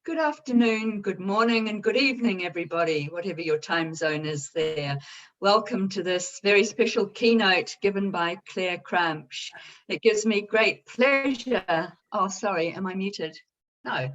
Good afternoon, good morning, and good evening, everybody, whatever your time zone is there. Welcome to this very special keynote given by Claire Crampsch. It gives me great pleasure. Oh, sorry, am I muted? No.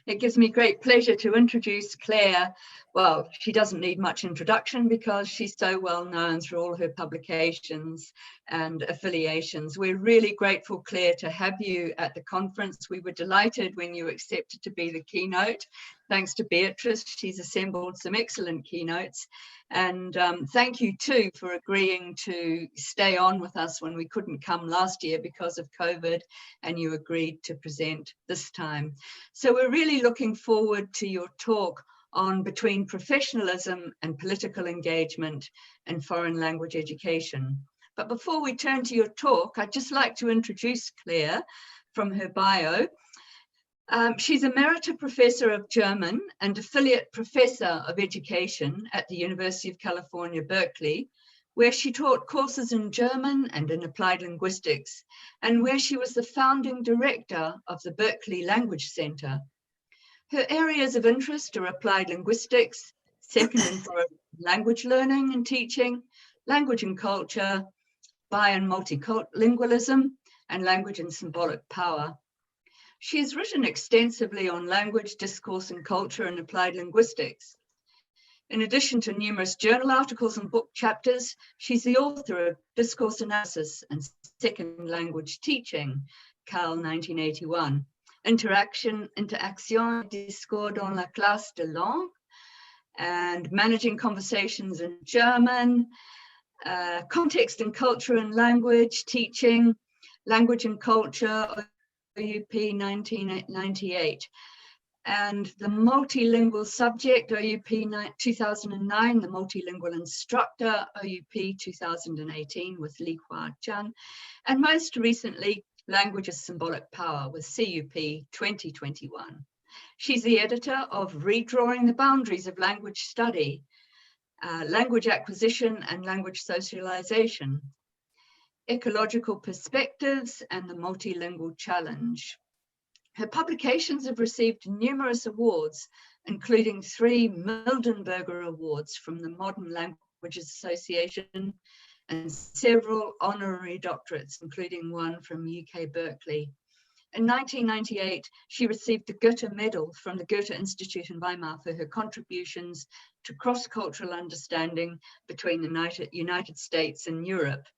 It gives me great pleasure to introduce Claire. Well, she doesn't need much introduction because she's so well known through all her publications and affiliations. We're really grateful, Claire, to have you at the conference. We were delighted when you accepted to be the keynote. Thanks to Beatrice, she's assembled some excellent keynotes. And thank you too for agreeing to stay on with us when we couldn't come last year because of COVID, and you agreed to present this time. So we're really looking forward to your talk on between professionalism and political engagement and foreign language education. But before we turn to your talk, I'd just like to introduce Claire from her bio. She's Emerita Professor of German and Affiliate Professor of Education at the University of California, Berkeley, where she taught courses in German and in applied linguistics, and where she was the founding director of the Berkeley Language Center. Her areas of interest are applied linguistics, second and foreign language learning and teaching, language and culture, bi- and multilingualism, and language and symbolic power. She has written extensively on language, discourse and culture and applied linguistics. In addition to numerous journal articles and book chapters, she's the author of Discourse Analysis and Second Language Teaching, Cal 1981, Interaction, Discours dans la classe de langue, and Managing Conversations in German, Context and Culture and Language Teaching, Language and Culture, OUP 1998, and the multilingual subject, OUP 2009, the multilingual instructor, OUP 2018 with Li Hua Zhang, and most recently, Language as Symbolic Power with CUP 2021. She's the editor of Redrawing the Boundaries of Language Study, Language Acquisition and Language Socialization, Ecological Perspectives and the Multilingual Challenge. Her publications have received numerous awards, including 3 Mildenberger Awards from the Modern Languages Association and several honorary doctorates, including one from UK Berkeley. In 1998, she received the Goethe Medal from the Goethe Institute in Weimar for her contributions to cross-cultural understanding between the United States and Europe.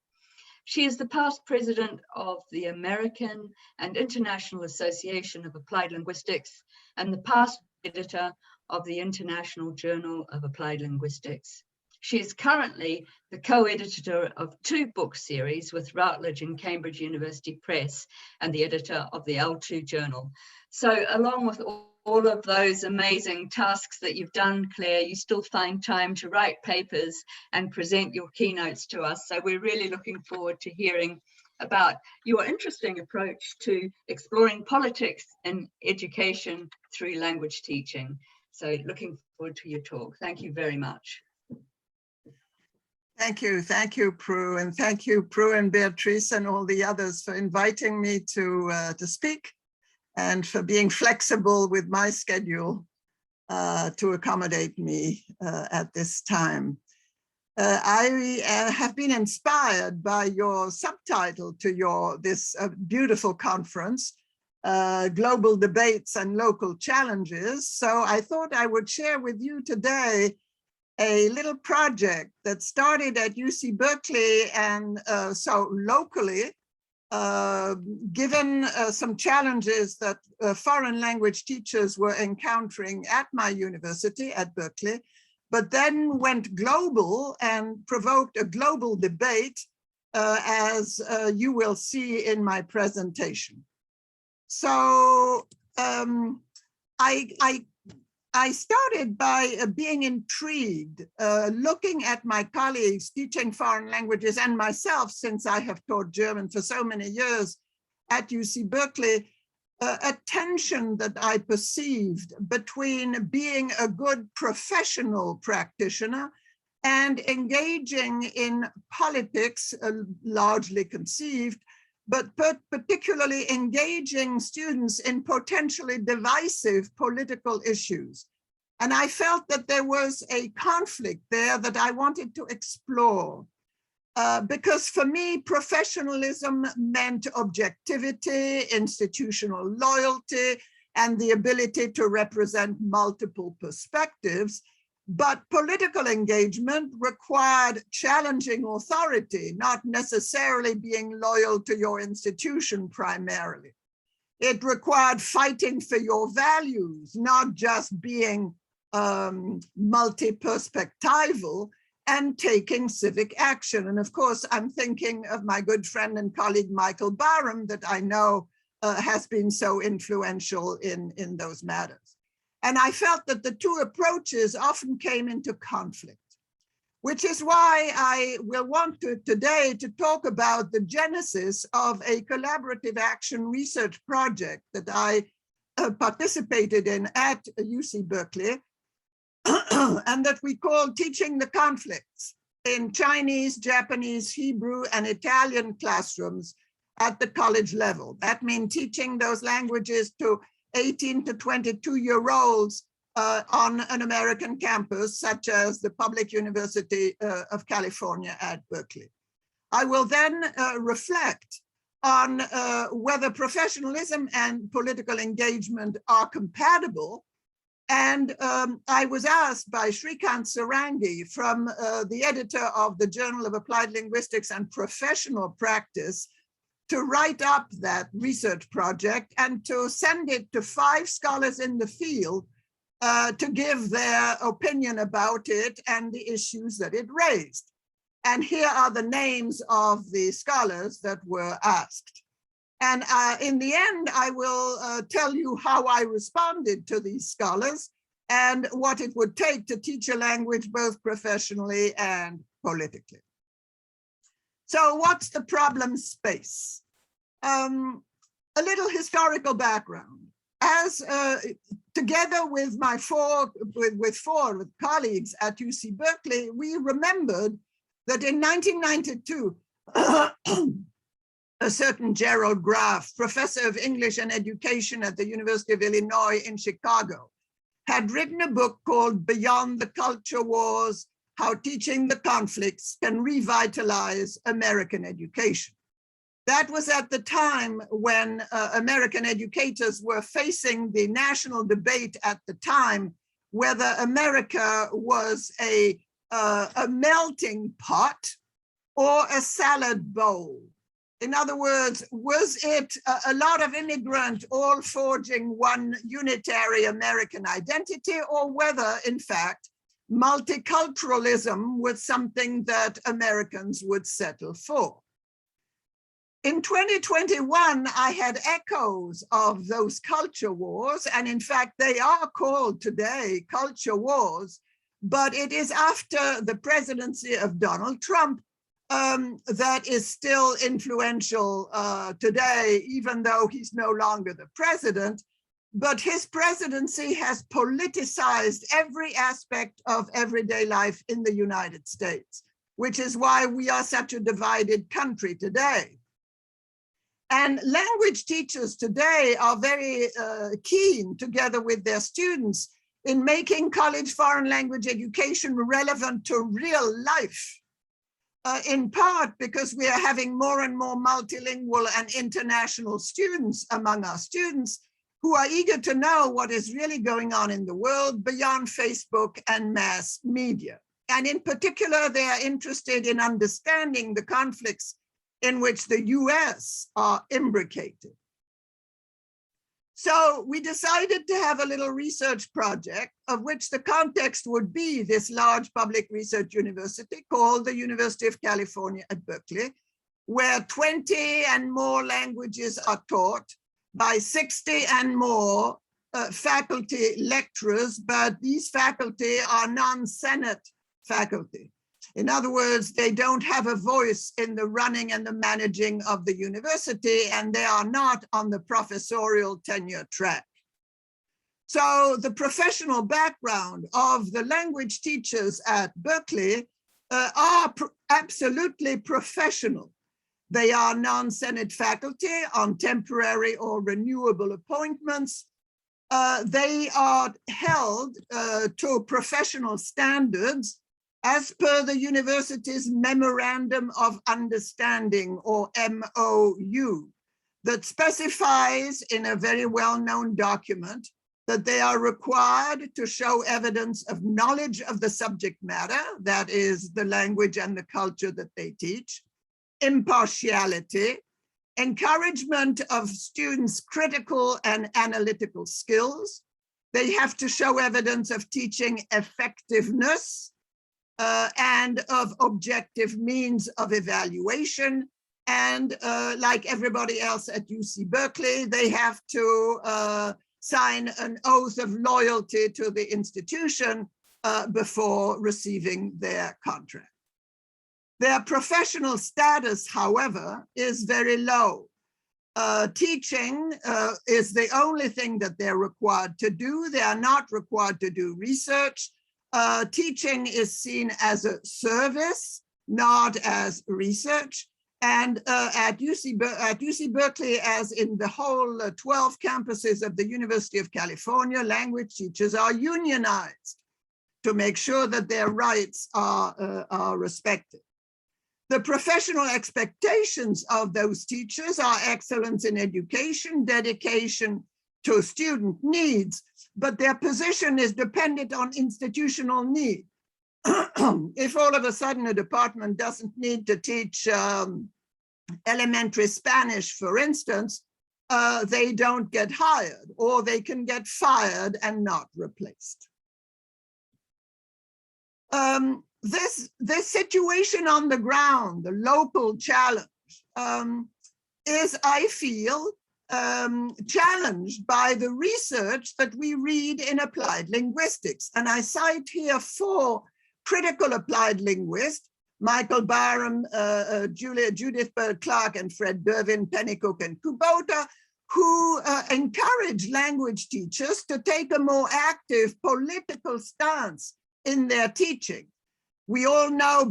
She is the past president of the American and International Association of Applied Linguistics and the past editor of the International Journal of Applied Linguistics. She is currently the co-editor of 2 book series with Routledge and Cambridge University Press and the editor of the L2 Journal. So along with all of those amazing tasks that you've done, Claire, you still find time to write papers and present your keynotes to us. So we're really looking forward to hearing about your interesting approach to exploring politics and education through language teaching. So looking forward to your talk. Thank you very much. Thank you, Prue, and thank you, Prue and Beatrice and all the others for inviting me to speak and for being flexible with my schedule to accommodate me at this time. I have been inspired by your subtitle to this beautiful conference, Global Debates and Local Challenges. So I thought I would share with you today a little project that started at UC Berkeley and so locally, given some challenges that foreign language teachers were encountering at my university at Berkeley, but then went global and provoked a global debate, as you will see in my presentation. So I started by being intrigued, looking at my colleagues teaching foreign languages and myself, since I have taught German for so many years at UC Berkeley, a tension that I perceived between being a good professional practitioner and engaging in politics, largely conceived, but particularly engaging students in potentially divisive political issues. And I felt that there was a conflict there that I wanted to explore. Because for me, professionalism meant objectivity, institutional loyalty, and the ability to represent multiple perspectives. But political engagement required challenging authority, not necessarily being loyal to your institution primarily. It required fighting for your values, not just being multi-perspectival, and taking civic action. And of course, I'm thinking of my good friend and colleague, Michael Barham, that I know has been so influential in those matters. And I felt that the two approaches often came into conflict, which is why I will want to today to talk about the genesis of a collaborative action research project that I participated in at UC Berkeley, and that we call Teaching the Conflicts in Chinese, Japanese, Hebrew, and Italian classrooms at the college level. That means teaching those languages to 18 to 22-year-olds on an American campus, such as the Public University of California at Berkeley. I will then reflect on whether professionalism and political engagement are compatible. And I was asked by Shrikant Sarangi, from the editor of the Journal of Applied Linguistics and Professional Practice, to write up that research project and to send it to 5 scholars in the field to give their opinion about it and the issues that it raised. And here are the names of the scholars that were asked. And in the end, I will tell you how I responded to these scholars and what it would take to teach a language both professionally and politically. So what's the problem space? A little historical background. As together with my four colleagues at UC Berkeley, we remembered that in 1992, a certain Gerald Graff, professor of English and education at the University of Illinois in Chicago, had written a book called Beyond the Culture Wars: How Teaching the Conflicts Can Revitalize American Education. That was at the time when American educators were facing the national debate at the time whether America was a melting pot or a salad bowl. In other words, was it a lot of immigrant all forging one unitary American identity, or whether, in fact, multiculturalism was something that Americans would settle for? In 2021, I had echoes of those culture wars, and in fact, they are called today culture wars, but it is after the presidency of Donald Trump that is still influential today, even though he's no longer the president. But his presidency has politicized every aspect of everyday life in the United States, which is why we are such a divided country today. And language teachers today are very keen, together with their students, in making college foreign language education relevant to real life. In part because we are having more and more multilingual and international students among our students who are eager to know what is really going on in the world beyond Facebook and mass media. And in particular, they are interested in understanding the conflicts in which the US are imbricated. So we decided to have a little research project of which the context would be this large public research university called the University of California at Berkeley, where 20 and more languages are taught by 60 and more faculty lecturers, but these faculty are non-Senate faculty. In other words, they don't have a voice in the running and the managing of the university, and they are not on the professorial tenure track. So the professional background of the language teachers at Berkeley are absolutely professional. They are non-Senate faculty on temporary or renewable appointments. They are held to professional standards as per the university's Memorandum of Understanding, or MOU, that specifies in a very well-known document that they are required to show evidence of knowledge of the subject matter, that is the language and the culture that they teach, impartiality, encouragement of students' critical and analytical skills. They have to show evidence of teaching effectiveness and of objective means of evaluation. And like everybody else at UC Berkeley, they have to sign an oath of loyalty to the institution before receiving their contract. Their professional status, however, is very low. Teaching is the only thing that they're required to do. They are not required to do research. Teaching is seen as a service, not as research. And at UC Berkeley, as in the whole 12 campuses of the University of California, language teachers are unionized to make sure that their rights are respected. The professional expectations of those teachers are excellence in education, dedication to student needs, but their position is dependent on institutional need. If all of a sudden a department doesn't need to teach elementary Spanish, for instance, they don't get hired, or they can get fired and not replaced. This situation on the ground, the local challenge, is, I feel, challenged by the research that we read in applied linguistics. And I cite here 4 critical applied linguists: Michael Barham, Judith Bird-Clark, and Fred Durbin, Pennycook, and Kubota, who encourage language teachers to take a more active political stance in their teaching. We all know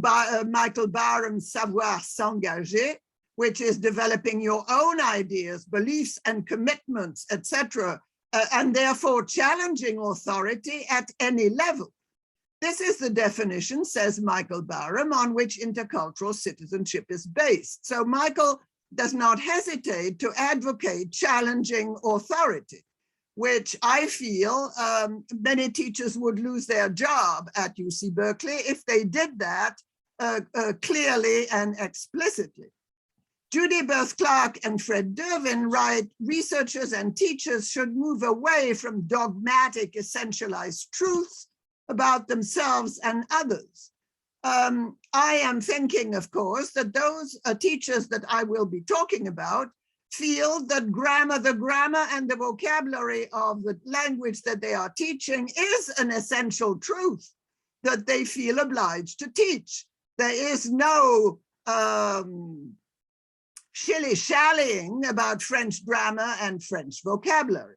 Michael Barham's Savoir s'engager, which is developing your own ideas, beliefs, and commitments, etc., and therefore challenging authority at any level. This is the definition, says Michael Barham, on which intercultural citizenship is based. So Michael does not hesitate to advocate challenging authority, which I feel many teachers would lose their job at UC Berkeley if they did that clearly and explicitly. Judy Bird-Clark and Fred Durbin write, researchers and teachers should move away from dogmatic essentialized truths about themselves and others. I am thinking, of course, that those teachers that I will be talking about feel that the grammar and the vocabulary of the language that they are teaching is an essential truth that they feel obliged to teach. There is no shilly-shallying about French grammar and French vocabulary.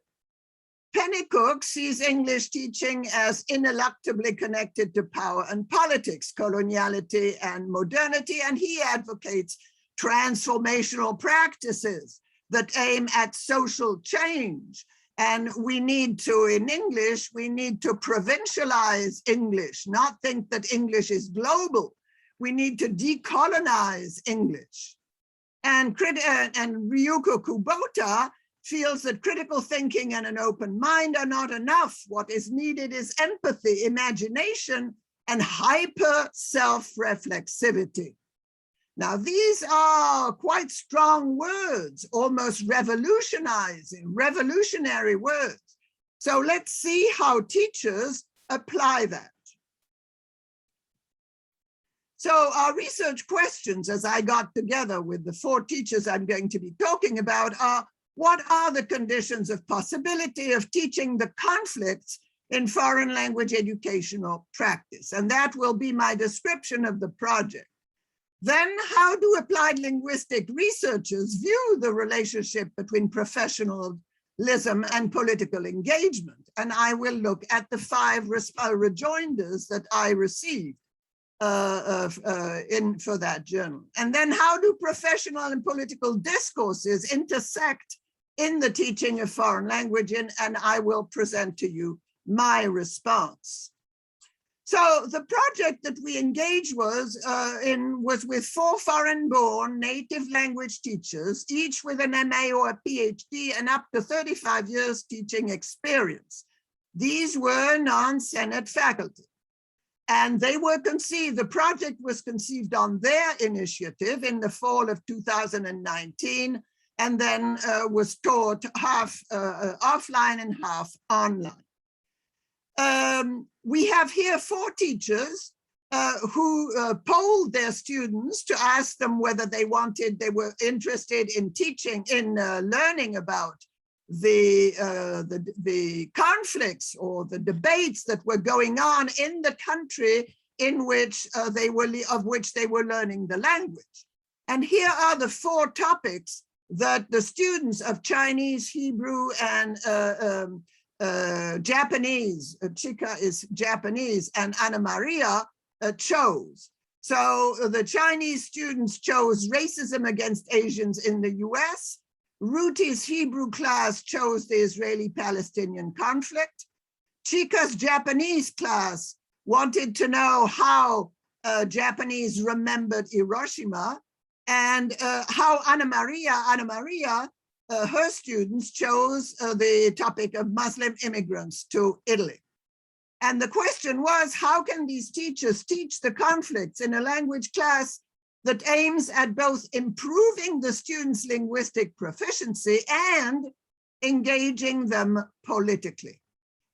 Pennycook sees English teaching as ineluctably connected to power and politics, coloniality and modernity, and he advocates transformational practices that aim at social change. And we need to, in English, we need to provincialize English, not think that English is global. We need to decolonize English. And Ryuko Kubota feels that critical thinking and an open mind are not enough. What is needed is empathy, imagination, and hyper self-reflexivity. Now, these are quite strong words, almost revolutionary words. So let's see how teachers apply that. So our research questions, as I got together with the 4 teachers I'm going to be talking about, are: what are the conditions of possibility of teaching the conflicts in foreign language educational practice? And that will be my description of the project. Then, how do applied linguistic researchers view the relationship between professionalism and political engagement? And I will look at the 5 rejoinders that I received. for that journal. And then how do professional and political discourses intersect in the teaching of foreign language? And I will present to you my response. So the project that we engaged was with 4 foreign-born native language teachers, each with an MA or a PhD and up to 35 years teaching experience. These were non-Senate faculty. And they were conceived, the project was conceived on their initiative in the fall of 2019, and then was taught half offline and half online. We have here 4 teachers who polled their students to ask them whether they were interested in teaching, in learning about the conflicts or the debates that were going on in the country in which they were learning the language. And here are the 4 topics that the students of Chinese, Hebrew, and Japanese, Chika is Japanese, and Ana Maria chose. So the Chinese students chose racism against Asians in the US. Ruti's Hebrew class chose the Israeli-Palestinian conflict. Chika's Japanese class wanted to know how Japanese remembered Hiroshima, and how Ana Maria, her students chose the topic of Muslim immigrants to Italy. And the question was, how can these teachers teach the conflicts in a language class that aims at both improving the students' linguistic proficiency and engaging them politically?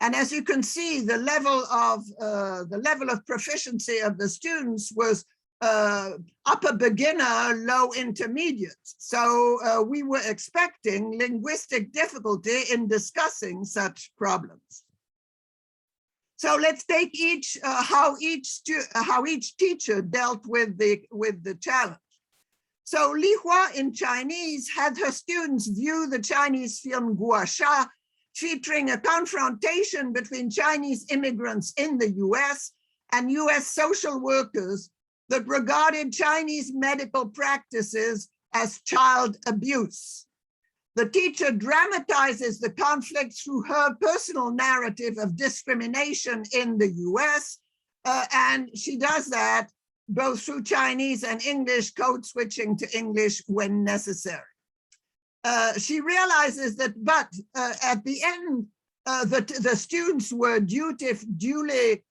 And as you can see, the level of proficiency of the students was upper beginner, low intermediate. So we were expecting linguistic difficulty in discussing such problems. So let's take how each teacher dealt with the challenge. So Li Hua in Chinese had her students view the Chinese film Guasha, featuring a confrontation between Chinese immigrants in the US and US social workers that regarded Chinese medical practices as child abuse. The teacher dramatizes the conflict through her personal narrative of discrimination in the US, and she does that both through Chinese and English, code switching to English when necessary. She realizes that, but at the end, the students were duly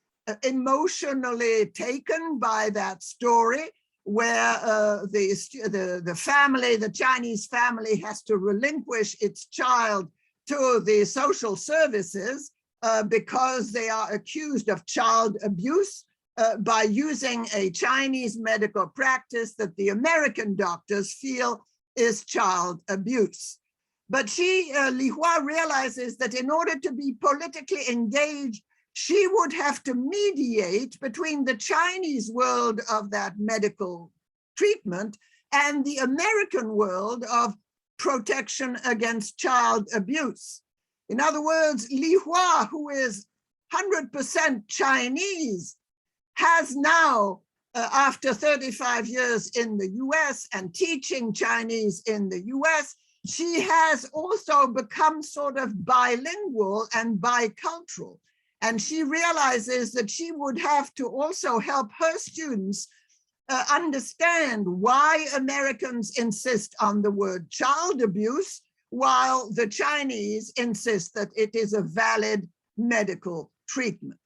emotionally taken by that story, where the family, the Chinese family, has to relinquish its child to the social services because they are accused of child abuse by using a Chinese medical practice that the American doctors feel is child abuse. But Li Hua realizes that in order to be politically engaged, she would have to mediate between the Chinese world of that medical treatment and the American world of protection against child abuse. In other words, Li Hua, who is 100% Chinese, has now, after 35 years in the US and teaching Chinese in the US, she has also become sort of bilingual and bicultural. And she realizes that she would have to also help her students understand why Americans insist on the word child abuse, while the Chinese insist that it is a valid medical treatment.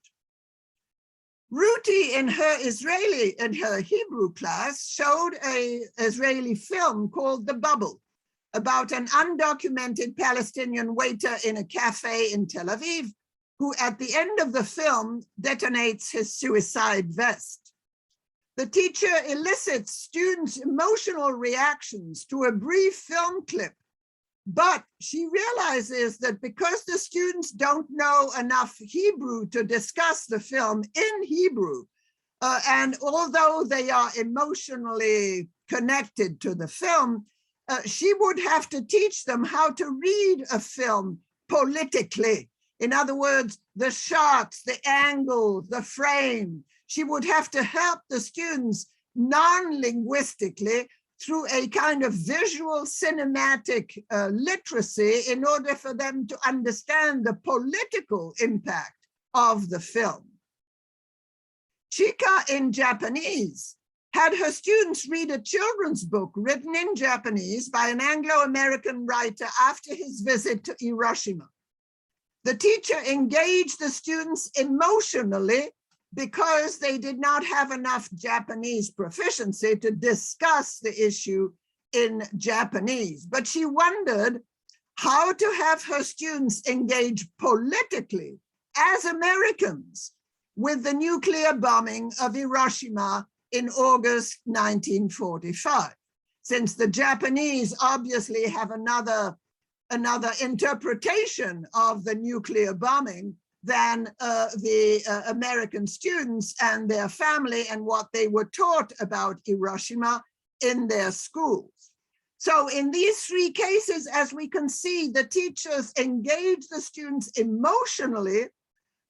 Ruti in her Hebrew class showed an Israeli film called The Bubble, about an undocumented Palestinian waiter in a cafe in Tel Aviv, who at the end of the film detonates his suicide vest. The teacher elicits students' emotional reactions to a brief film clip, but she realizes that because the students don't know enough Hebrew to discuss the film in Hebrew, and although they are emotionally connected to the film, she would have to teach them how to read a film politically. In other words, the shots, the angles, the frame. she would have to help the students non-linguistically through a kind of visual cinematic literacy in order for them to understand the political impact of the film. Chika in Japanese had her students read a children's book written in Japanese by an Anglo-American writer after his visit to Hiroshima. The teacher engaged the students emotionally because they did not have enough Japanese proficiency to discuss the issue in Japanese. But she wondered how to have her students engage politically as Americans with the nuclear bombing of Hiroshima in August 1945, since the Japanese obviously have another interpretation of the nuclear bombing than the American students and their family and what they were taught about Hiroshima in their schools. So in these three cases, as we can see, the teachers engage the students emotionally,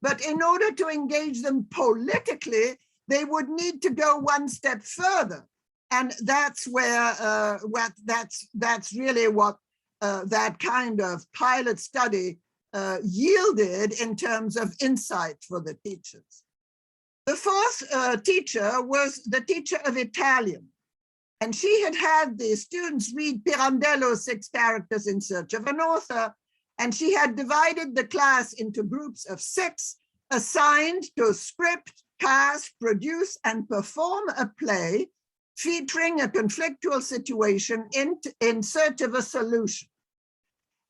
but in order to engage them politically, they would need to go one step further. And that's where, that's really what that kind of pilot study yielded in terms of insight for the teachers. The fourth teacher was the teacher of Italian. And she had had the students read Pirandello's 6 Characters in Search of an Author. And she had divided the class into groups of 6, assigned to script, cast, produce, and perform a play featuring a conflictual situation in search of a solution.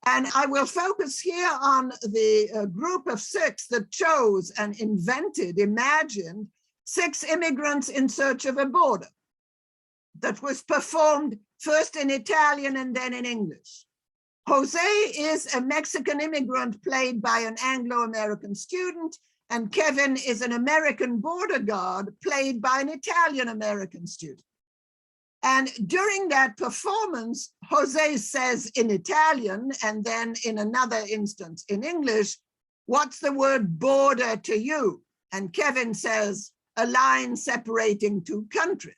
And I will focus here on the group of 6 that chose and invented, imagined 6 immigrants in search of a border that was performed first in Italian and then in English. Jose is a Mexican immigrant played by an Anglo-American student, and Kevin is an American border guard played by an Italian-American student. And during that performance, Jose says in Italian, and then in another instance in English, "What's the word border to you?" And Kevin says, "A line separating 2 countries."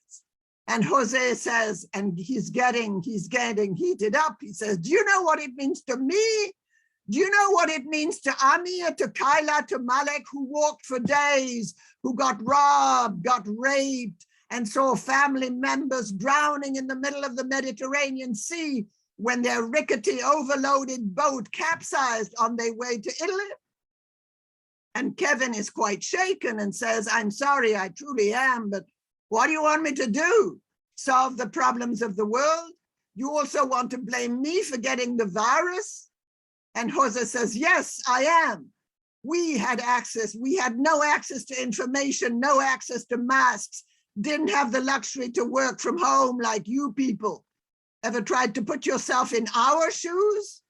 And Jose says, and he's getting heated up. He says, "Do you know what it means to me? Do you know what it means to Amir, to Kyla, to Malek, who walked for days, who got robbed, got raped, and saw family members drowning in the middle of the Mediterranean Sea when their rickety, overloaded boat capsized on their way to Italy?" And Kevin is quite shaken and says, "I'm sorry, I truly am, but what do you want me to do? Solve the problems of the world? You also want to blame me for getting the virus?" And Jose says, "Yes, I am. We had no access to information, no access to masks, didn't have the luxury to work from home like you people. Ever tried to put yourself in our shoes?"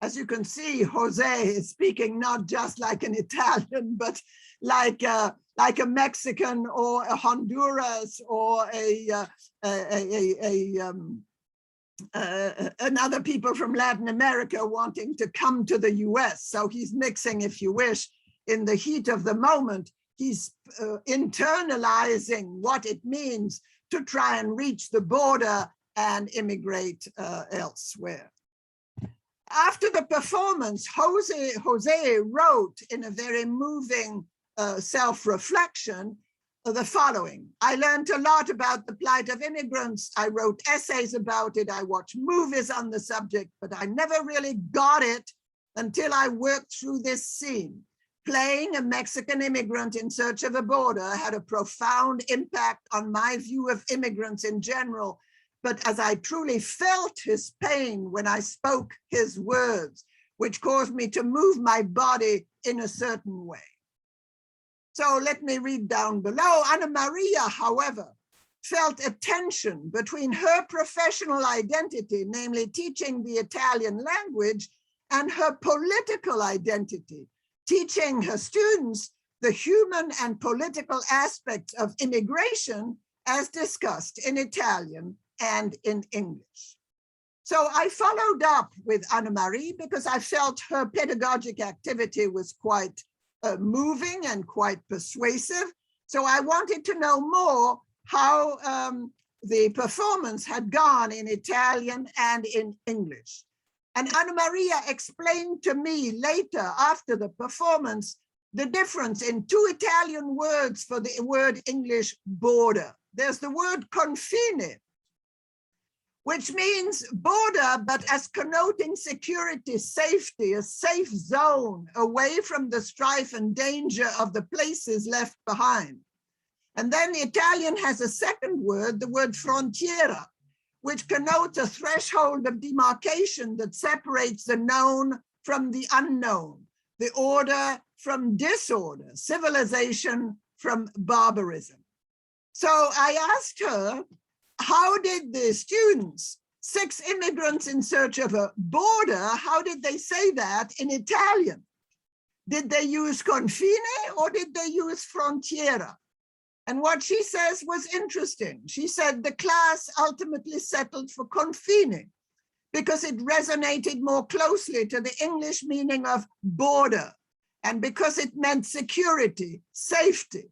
As you can see, Jose is speaking not just like an Italian, but like a Mexican or a Honduras or another people from Latin America wanting to come to the US. So he's mixing, if you wish, in the heat of the moment. He's internalizing what it means to try and reach the border and immigrate elsewhere. After the performance, Jose wrote in a very moving self-reflection the following: "I learned a lot about the plight of immigrants. I wrote essays about it. I watched movies on the subject, but I never really got it until I worked through this scene. Playing a Mexican immigrant in search of a border had a profound impact on my view of immigrants in general, but as I truly felt his pain when I spoke his words, which caused me to move my body in a certain way." So let me read down below. Anna Maria, however, felt a tension between her professional identity, namely teaching the Italian language, and her political identity, teaching her students the human and political aspects of immigration as discussed in Italian and in English. So I followed up with Anna Marie because I felt her pedagogic activity was quite moving and quite persuasive. So I wanted to know more how the performance had gone in Italian and in English. And Anna Maria explained to me later, after the performance, the difference in two Italian words for the word English border. There's the word confine, which means border, but as connoting security, safety, a safe zone away from the strife and danger of the places left behind. And then Italian has a second word, the word frontiera, which connotes a threshold of demarcation that separates the known from the unknown, the order from disorder, civilization from barbarism. So I asked her, how did the students, 6 immigrants in search of a border, how did they say that in Italian? Did they use confine or did they use frontiera? And what she says was interesting. She said the class ultimately settled for confine because it resonated more closely to the English meaning of border and because it meant security, safety.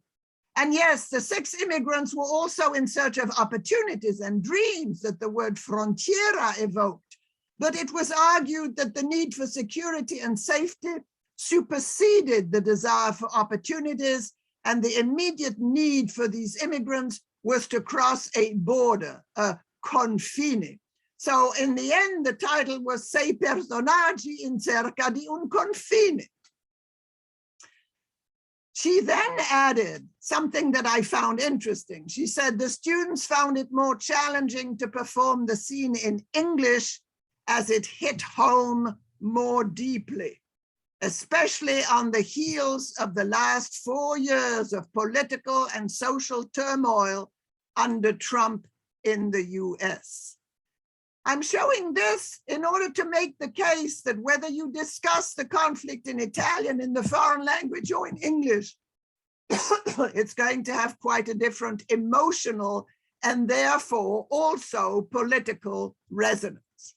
And yes, the 6 immigrants were also in search of opportunities and dreams that the word frontiera evoked, but it was argued that the need for security and safety superseded the desire for opportunities, and the immediate need for these immigrants was to cross a border, a confine. So in the end, the title was Sei personaggi in cerca di un confine. She then added something that I found interesting. She said the students found it more challenging to perform the scene in English as it hit home more deeply, especially on the heels of the last 4 years of political and social turmoil under Trump in the US. I'm showing this in order to make the case that whether you discuss the conflict in Italian in the foreign language or in English, it's going to have quite a different emotional and therefore also political resonance.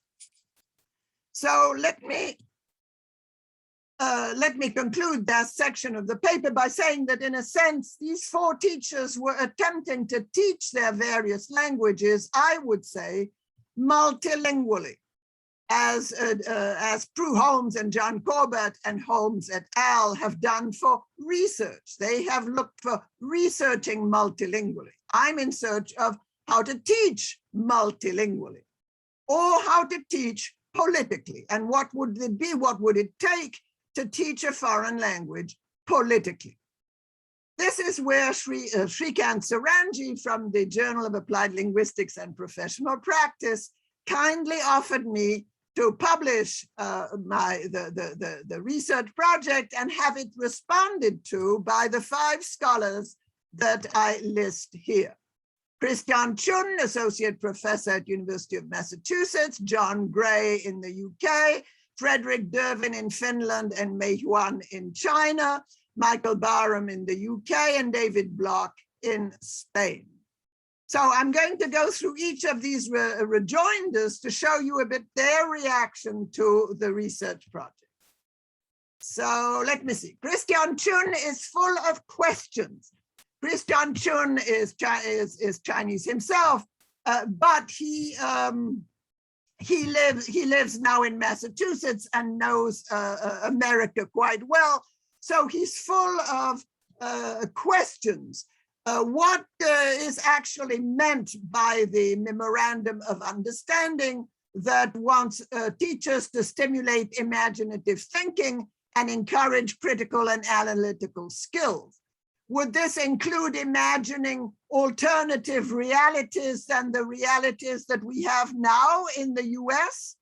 So let me conclude that section of the paper by saying that in a sense, these 4 teachers were attempting to teach their various languages, I would say, multilingually, as Prue Holmes and John Corbett and Holmes et al. Have done for research. They have looked for researching multilingually. I'm in search of how to teach multilingually or how to teach politically. And what would it be? What would it take to teach a foreign language politically? This is where Shrikant Sarangi from the Journal of Applied Linguistics and Professional Practice kindly offered me to publish the research project and have it responded to by the 5 scholars that I list here. Christian Chun, Associate Professor at University of Massachusetts, John Gray in the UK, Frederick Dervin in Finland, and Mei Huan in China, Michael Barham in the UK, and David Block in Spain. So I'm going to go through each of these rejoinders to show you a bit their reaction to the research project. So let me see. Christian Chun is full of questions. Christian Chun is Chinese himself, but he lives now in Massachusetts and knows America quite well. So he's full of questions. What is actually meant by the Memorandum of Understanding that wants teachers to stimulate imaginative thinking and encourage critical and analytical skills? Would this include imagining alternative realities than the realities that we have now in the US?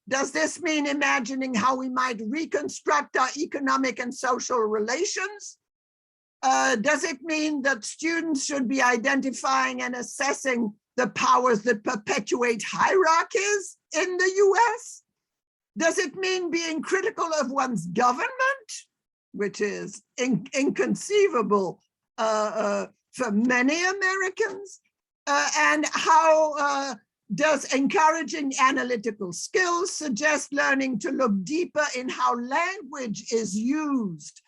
Does this mean imagining how we might reconstruct our economic and social relations? Does it mean that students should be identifying and assessing the powers that perpetuate hierarchies in the US? Does it mean being critical of one's government, which is inconceivable for many Americans? And how does encouraging analytical skills suggest learning to look deeper in how language is used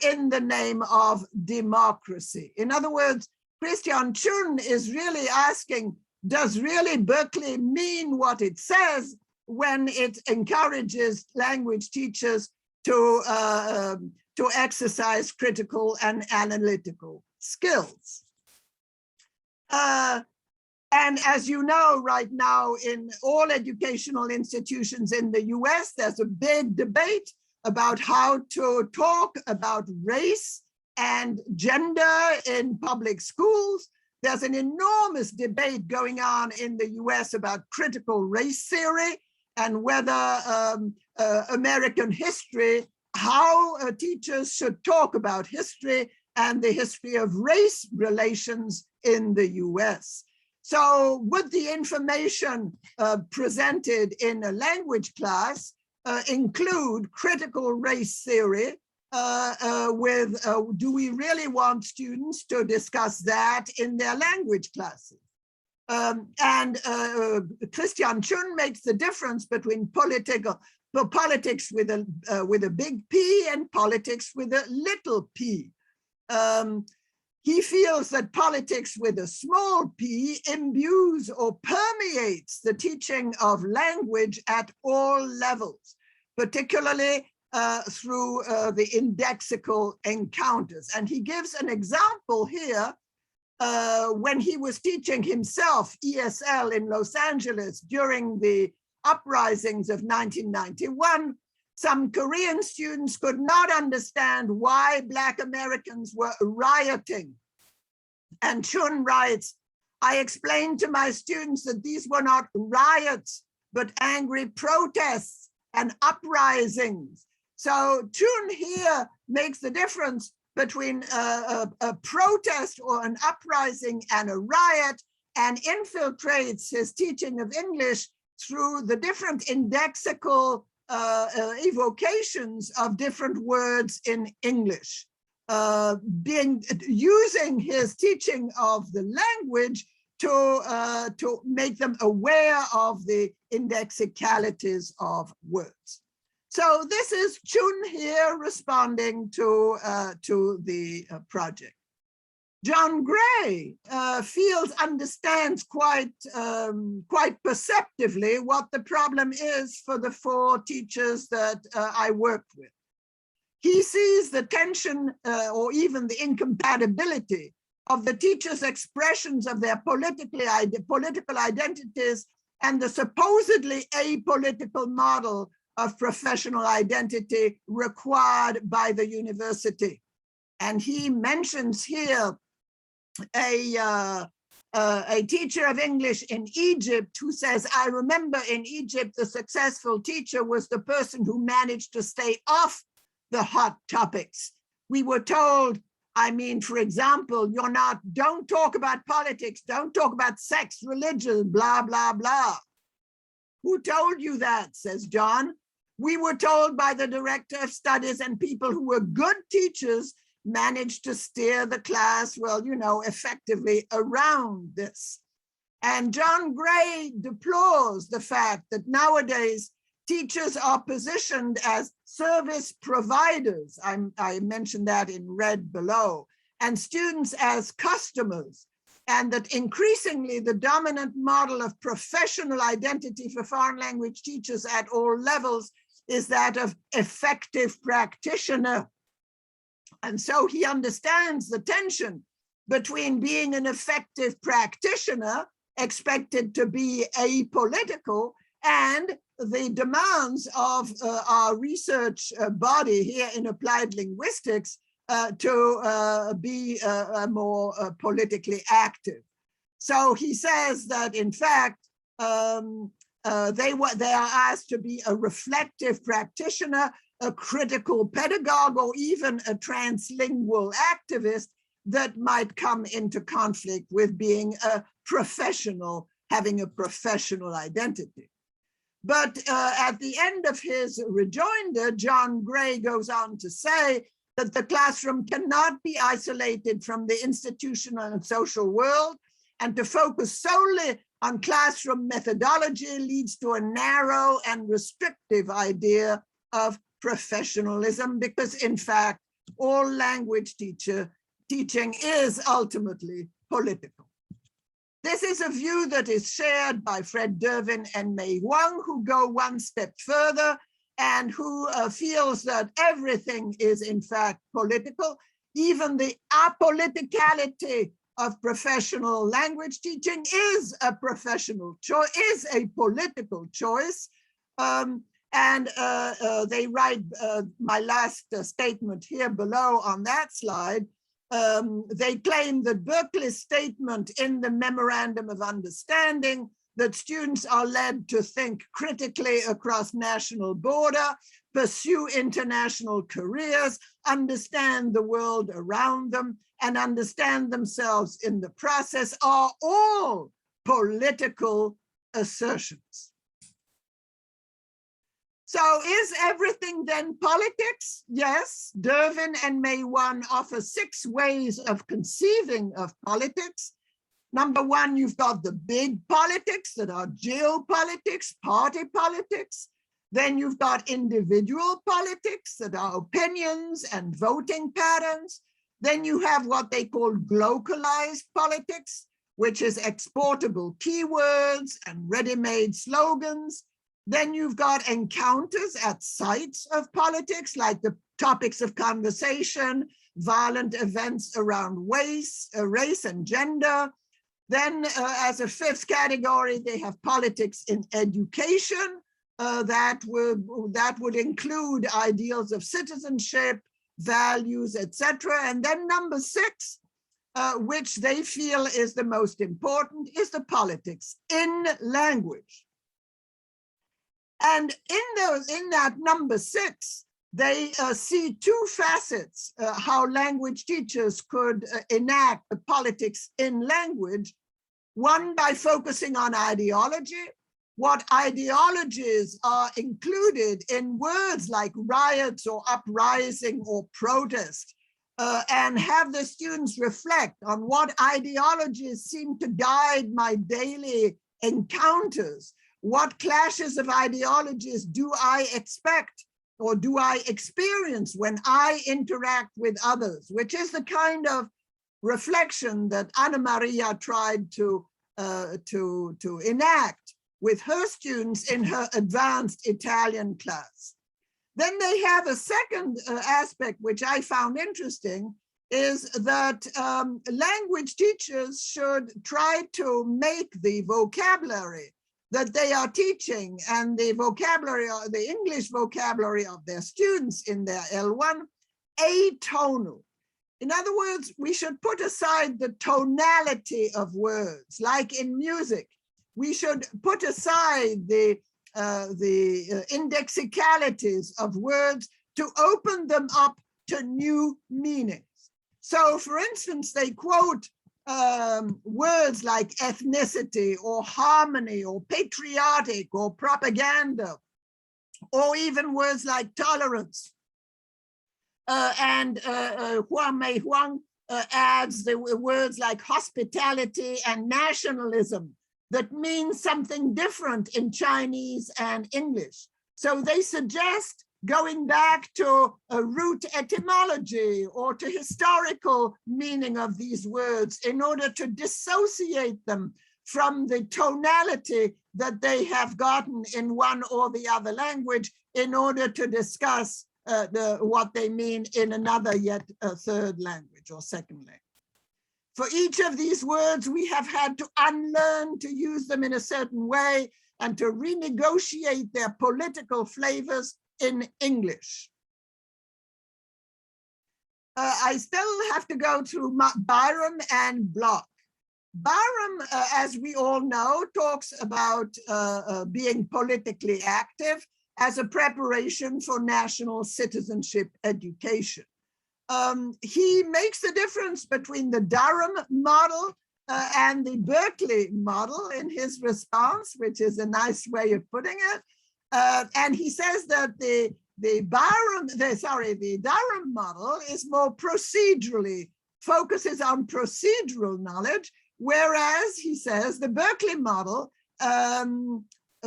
in the name of democracy. In other words, Christian Chun is really asking, does really Berkeley mean what it says when it encourages language teachers to exercise critical and analytical skills? And as you know, right now in all educational institutions in the US, there's a big debate about how to talk about race and gender in public schools. There's an enormous debate going on in the US about critical race theory and whether American history, how teachers should talk about history and the history of race relations in the US. So would the information presented in a language class include critical race theory do we really want students to discuss that in their language classes? Christian Chun makes the difference between politics with a big P and politics with a little p. He feels that politics with a small p imbues or permeates the teaching of language at all levels, particularly through the indexical encounters. And he gives an example here when he was teaching himself ESL in Los Angeles during the uprisings of 1991. Some Korean students could not understand why Black Americans were rioting. And Chun writes, I explained to my students that these were not riots, but angry protests and uprisings. So Chun here makes the difference between a protest or an uprising and a riot, and infiltrates his teaching of English through the different indexical evocations of different words in English, using his teaching of the language to make them aware of the indexicalities of words. So this is Chun here responding to the project. John Gray understands quite perceptively what the problem is for the 4 teachers that I worked with. He sees the tension or even the incompatibility of the teachers' expressions of their political identities and the supposedly apolitical model of professional identity required by the university. And he mentions here a teacher of English in Egypt who says, I remember in Egypt, the successful teacher was the person who managed to stay off the hot topics. We were told, I mean, for example, don't talk about politics, don't talk about sex, religion, blah, blah, blah. Who told you that, says John? We were told by the director of studies, and people who were good teachers managed to steer the class, well, effectively around this. And John Gray deplores the fact that nowadays teachers are positioned as service providers. I mentioned that in red below, and students as customers, and that increasingly the dominant model of professional identity for foreign language teachers at all levels is that of effective practitioner. And so he understands the tension between being an effective practitioner, expected to be apolitical, and the demands of our research body here in applied linguistics to be more politically active. So he says that in fact, they are asked to be a reflective practitioner, a critical pedagogue, or even a translingual activist that might come into conflict with being a professional, having a professional identity. But at the end of his rejoinder, John Gray goes on to say that the classroom cannot be isolated from the institutional and social world, and to focus solely on classroom methodology leads to a narrow and restrictive idea of professionalism, because in fact, all language teaching is ultimately political. This is a view that is shared by Fred Derwin and Mei Huang, who go one step further and who feels that everything is in fact political. Even the apoliticality of professional language teaching is a professional choice, is a political choice. They write my last statement here below on that slide. They claim that Berkeley's statement in the Memorandum of Understanding that students are led to think critically across national border, pursue international careers, understand the world around them, and understand themselves in the process are all political assertions. So is everything then politics? Yes, Derwin and Mei Huang offer 6 ways of conceiving of politics. Number 1, you've got the big politics that are geopolitics, party politics. Then you've got individual politics that are opinions and voting patterns. Then you have what they call localized politics, which is exportable keywords and ready-made slogans. Then you've got encounters at sites of politics, like the topics of conversation, violent events around race and gender. Then as a 5th category, they have politics in education. That would include ideals of citizenship, values, etc. And then number 6, which they feel is the most important, is the politics in language. And in that number 6, they see 2 facets, how language teachers could enact the politics in language. One, by focusing on ideology, what ideologies are included in words like riots or uprising or protest, and have the students reflect on what ideologies seem to guide my daily encounters. What clashes of ideologies do I expect or do I experience when I interact with others, which is the kind of reflection that Anna Maria tried to enact with her students in her advanced Italian class. Then they have a second aspect, which I found interesting, is that language teachers should try to make the vocabulary that they are teaching and the vocabulary, the English vocabulary of their students in their L1 atonal. In other words, we should put aside the tonality of words, like in music. We should put aside the indexicalities of words to open them up to new meanings. So for instance, they quote words like ethnicity or harmony or patriotic or propaganda, or even words like tolerance. Mei Huang adds the words like hospitality and nationalism that means something different in Chinese and English. So they suggest going back to a root etymology or to historical meaning of these words in order to dissociate them from the tonality that they have gotten in one or the other language in order to discuss what they mean in another yet a third language or second language. For each of these words, we have had to unlearn to use them in a certain way and to renegotiate their political flavors in English. I still have to go through Byram and Bloch. Byram, as we all know, talks about being politically active as a preparation for national citizenship education. He makes the difference between the Durham model and the Berkeley model in his response, which is a nice way of putting it. And he says that the Durham model is more procedurally, focuses on procedural knowledge, whereas he says the Berkeley model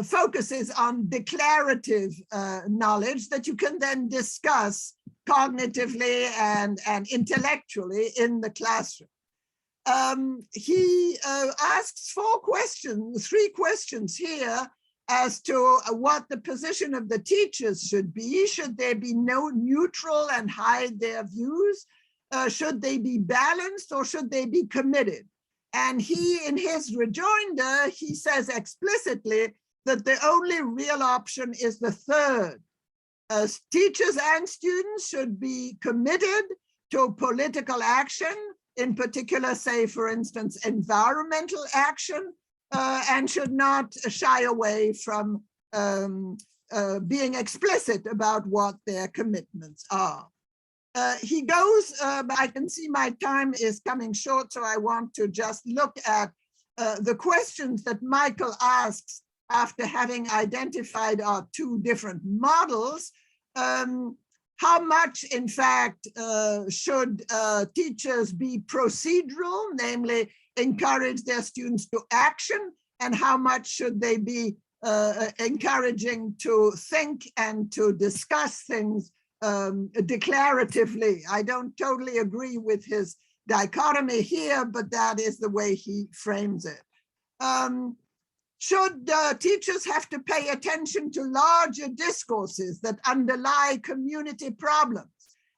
focuses on declarative knowledge that you can then discuss cognitively and intellectually in the classroom. He asks three questions here as to what the position of the teachers should be. Should they be neutral and hide their views? Should they be balanced, or should they be committed? And he, in his rejoinder, he says explicitly that the only real option is the third. Teachers and students should be committed to political action, in particular, say, for instance, environmental action, and should not shy away from being explicit about what their commitments are. He goes, I can see my time is coming short, so I want to just look at the questions that Michael asks after having identified our two different models. How much, in fact, should teachers be procedural, namely encourage their students to action, and how much should they be encouraging to think and to discuss things declaratively? I don't totally agree with his dichotomy here, but that is the way he frames it. Should teachers have to pay attention to larger discourses that underlie community problems?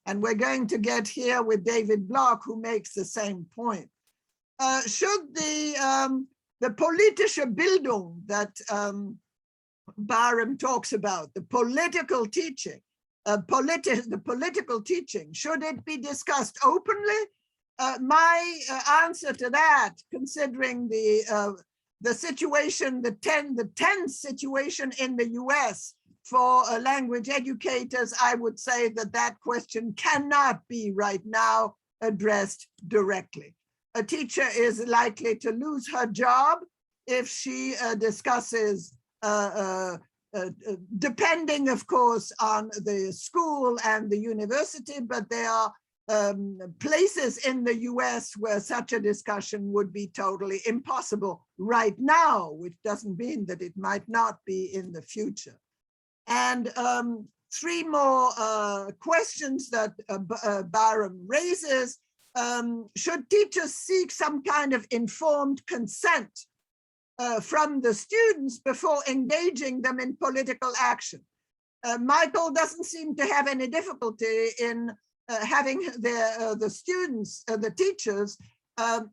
And we're going to get here with David Block, who makes the same point. Should the politische Bildung that Barham talks about, the political teaching, the political teaching, should it be discussed openly? My answer to that, considering the situation, the tense situation in the US for language educators, I would say that question cannot be right now addressed directly. A teacher is likely to lose her job if she discusses, depending, of course, on the school and the university, but there are places in the US where such a discussion would be totally impossible right now, which doesn't mean that it might not be in the future. And three more questions that Barham raises. Should teachers seek some kind of informed consent from the students before engaging them in political action? Michael doesn't seem to have any difficulty in having the students, the teachers,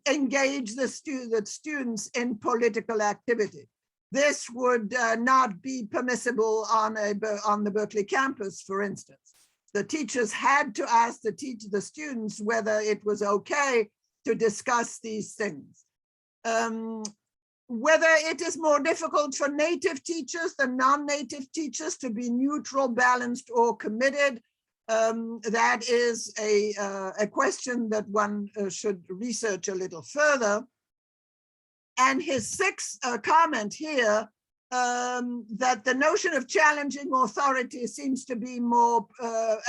engage the students in political activity. This would not be permissible on the Berkeley campus, for instance. The teachers had to ask the students whether it was okay to discuss these things. Whether it is more difficult for native teachers than non-native teachers to be neutral, balanced, or committed, that is a question that one should research a little further. And his sixth comment here, that the notion of challenging authority seems to be more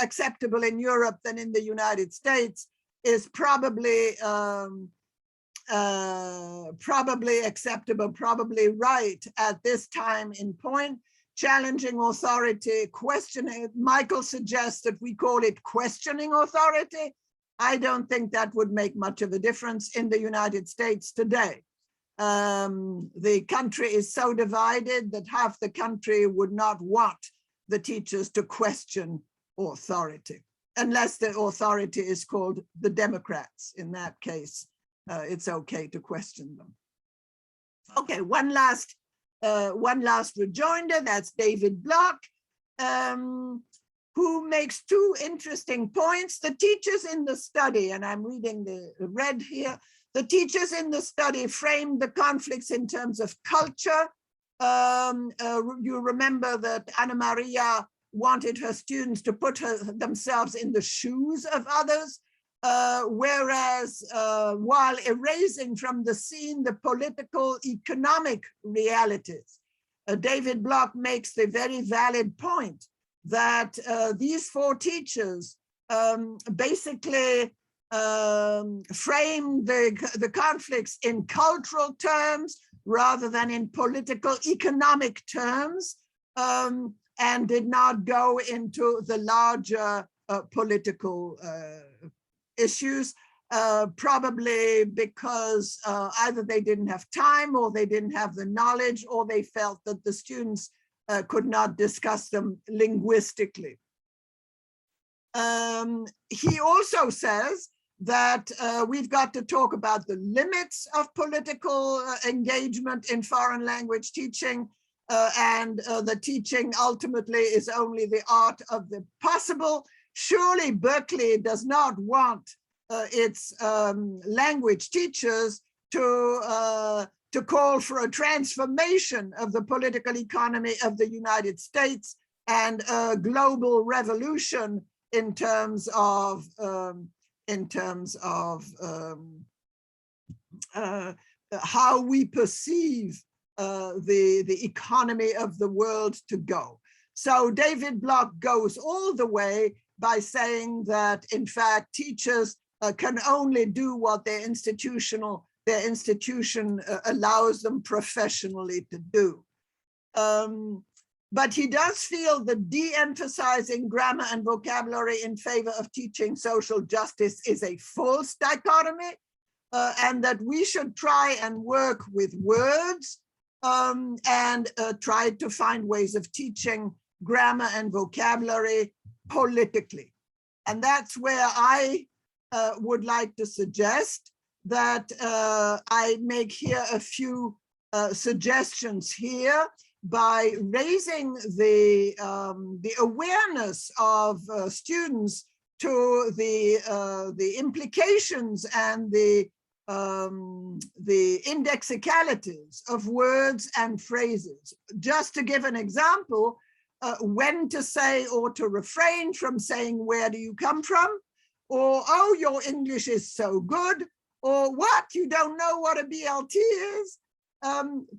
acceptable in Europe than in the United States, is probably acceptable, probably right at this time in point. Challenging authority, questioning, Michael suggests that we call it questioning authority. I don't think that would make much of a difference in the United States today. The country is so divided that half the country would not want the teachers to question authority, unless the authority is called the Democrats. In that case, it's okay to question them. Okay, one last rejoinder, that's David Block, who makes two interesting points. The teachers in the study, and I'm reading the red here, the teachers in the study framed the conflicts in terms of culture. You remember that Anna Maria wanted her students to put themselves in the shoes of others, whereas while erasing from the scene the political economic realities. David Block makes the very valid point that these four teachers basically framed the conflicts in cultural terms rather than in political economic terms, and did not go into the larger political issues, probably because either they didn't have time, or they didn't have the knowledge, or they felt that the students could not discuss them linguistically. He also says that we've got to talk about the limits of political engagement in foreign language teaching, and the teaching ultimately is only the art of the possible. Surely Berkeley does not want its language teachers to call for a transformation of the political economy of the United States and a global revolution in terms of how we perceive the economy of the world to go. So David Block goes all the way by saying that, in fact, teachers can only do what their institution allows them professionally to do. But he does feel that de-emphasizing grammar and vocabulary in favor of teaching social justice is a false dichotomy, and that we should try and work with words and try to find ways of teaching grammar and vocabulary politically. And that's where I would like to suggest that I make here a few suggestions here by raising the awareness of students to the implications and the indexicalities of words and phrases. Just to give an example, when to say or to refrain from saying, "Where do you come from?" Or, "Oh, your English is so good," or, "What, you don't know what a BLT is?"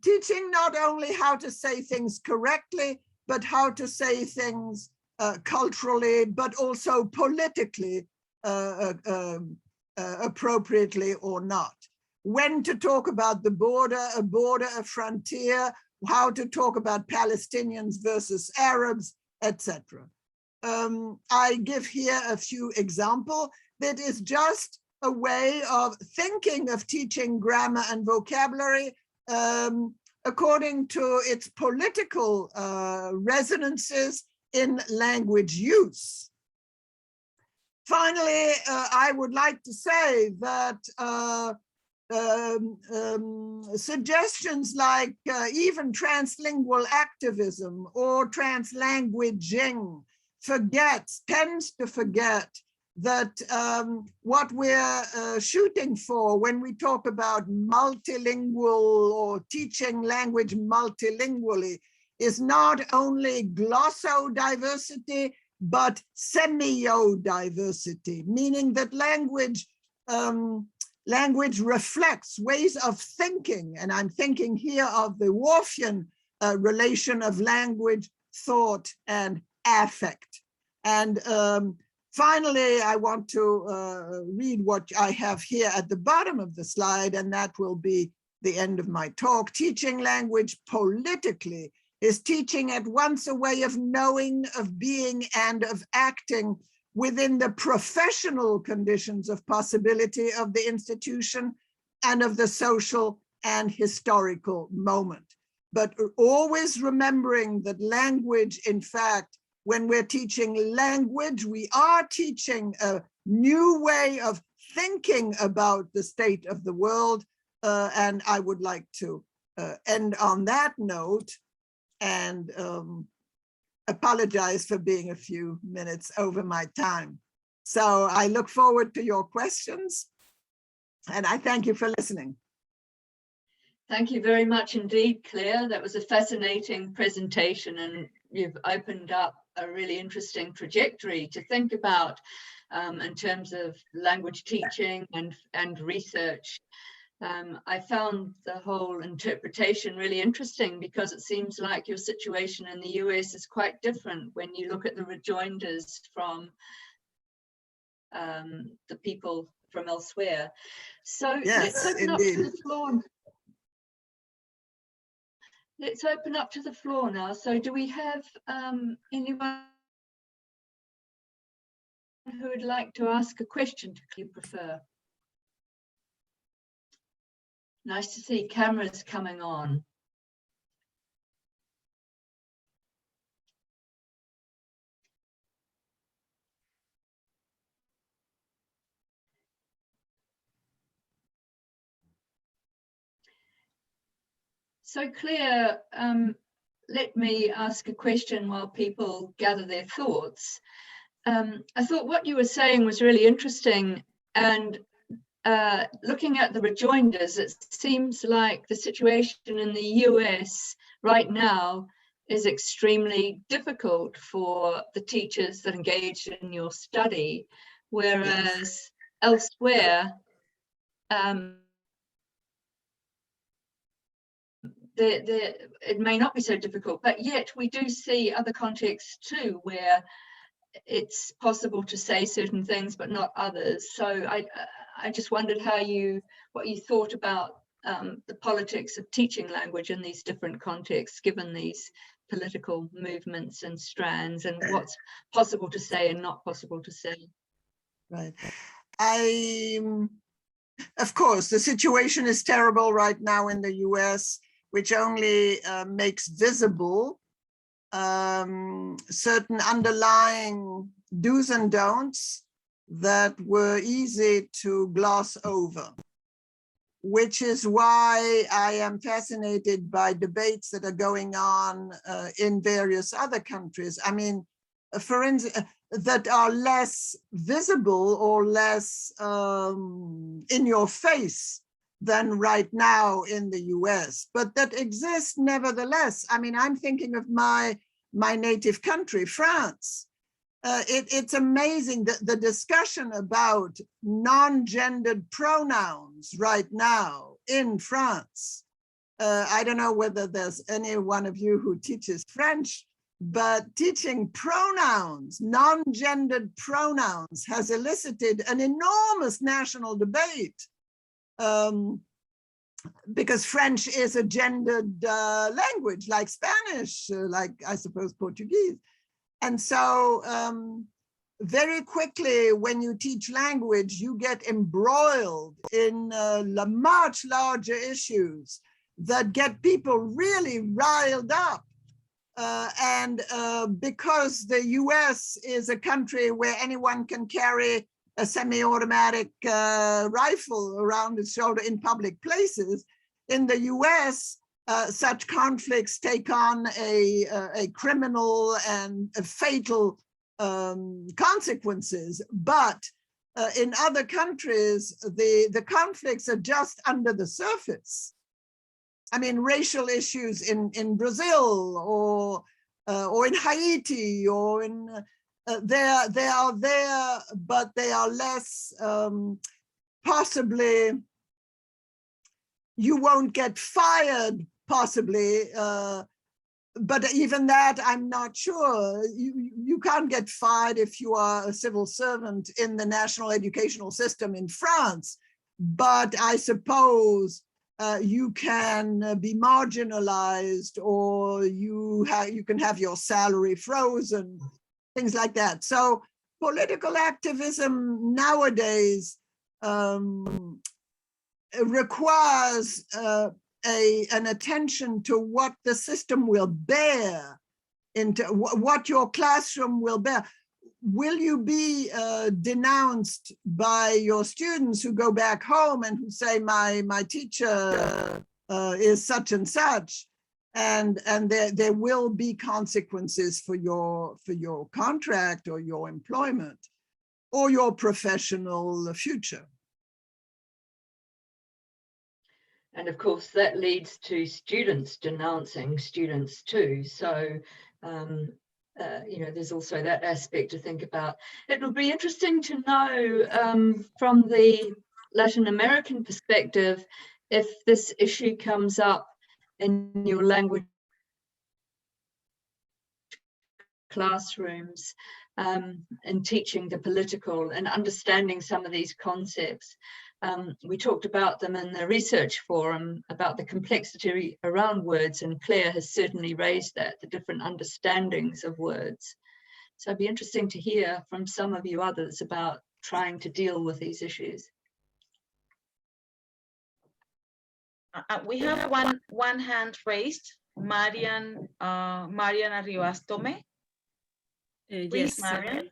Teaching not only how to say things correctly, but how to say things culturally, but also politically appropriately or not. When to talk about the border, a border, a frontier, how to talk about Palestinians versus Arabs, etc. I give here a few examples that is just a way of thinking of teaching grammar and vocabulary according to its political resonances in language use. Finally, I would like to say that suggestions like even translingual activism or translanguaging tends to forget that what we're shooting for when we talk about multilingual or teaching language multilingually is not only glossodiversity, but semiodiversity, meaning that language reflects ways of thinking. And I'm thinking here of the Worfian relation of language, thought, and affect. And finally, I want to read what I have here at the bottom of the slide, and that will be the end of my talk. Teaching language politically is teaching at once a way of knowing, of being, and of acting within the professional conditions of possibility of the institution and of the social and historical moment. But always remembering that language, in fact, when we're teaching language, we are teaching a new way of thinking about the state of the world. And I would like to end on that note and apologize for being a few minutes over my time. So I look forward to your questions, and I thank you for listening. Thank you very much indeed, Claire. That was a fascinating presentation, and you've opened up a really interesting trajectory to think about in terms of language teaching and research. I found the whole interpretation really interesting because it seems like your situation in the US is quite different when you look at the rejoinders from the people from elsewhere. So yes, let's open indeed. up to the floor. Let's open up to the floor now. So do we have anyone who would like to ask a question to you prefer? Nice to see cameras coming on. So Claire, let me ask a question while people gather their thoughts. I thought what you were saying was really interesting, and looking at the rejoinders, it seems like the situation in the US right now is extremely difficult for the teachers that engage in your study, whereas elsewhere, it may not be so difficult, but yet we do see other contexts too where it's possible to say certain things but not others. So I just wondered what you thought about the politics of teaching language in these different contexts, given these political movements and strands, and what's possible to say and not possible to say. Right. Of course, the situation is terrible right now in the US, which only makes visible certain underlying do's and don'ts that were easy to gloss over, which is why I am fascinated by debates that are going on in various other countries. I mean, for instance, that are less visible or less in your face than right now in the US, but that exist nevertheless. I mean, I'm thinking of my native country, France. It's amazing that the discussion about non-gendered pronouns right now in France. I don't know whether there's any one of you who teaches French, but teaching pronouns, non-gendered pronouns, has elicited an enormous national debate. Because French is a gendered language, like Spanish, like I suppose Portuguese. And so very quickly, when you teach language, you get embroiled in much larger issues that get people really riled up. Because the US is a country where anyone can carry a semi-automatic rifle around his shoulder in public places, in the US, such conflicts take on a criminal and a fatal consequences. But in other countries, the conflicts are just under the surface. I mean, racial issues in Brazil or in Haiti or in they are there, but they are less possibly. You won't get fired, possibly, but even that, I'm not sure. You can't get fired if you are a civil servant in the national educational system in France, but I suppose you can be marginalized, or you can have your salary frozen, things like that. So political activism nowadays requires an attention to what the system will bear, into what your classroom will bear. Will you be denounced by your students who go back home and who say, my teacher is such and such, and there will be consequences for your contract or your employment or your professional future. And of course, that leads to students denouncing students too. So, there's also that aspect to think about. It would be interesting to know from the Latin American perspective, if this issue comes up in your language classrooms, and teaching the political and understanding some of these concepts. We talked about them in the research forum, about the complexity around words, and Claire has certainly raised that, the different understandings of words. So it'd be interesting to hear from some of you others about trying to deal with these issues. We have one hand raised, Marian Arribas Tome. Please, Yes, Marian.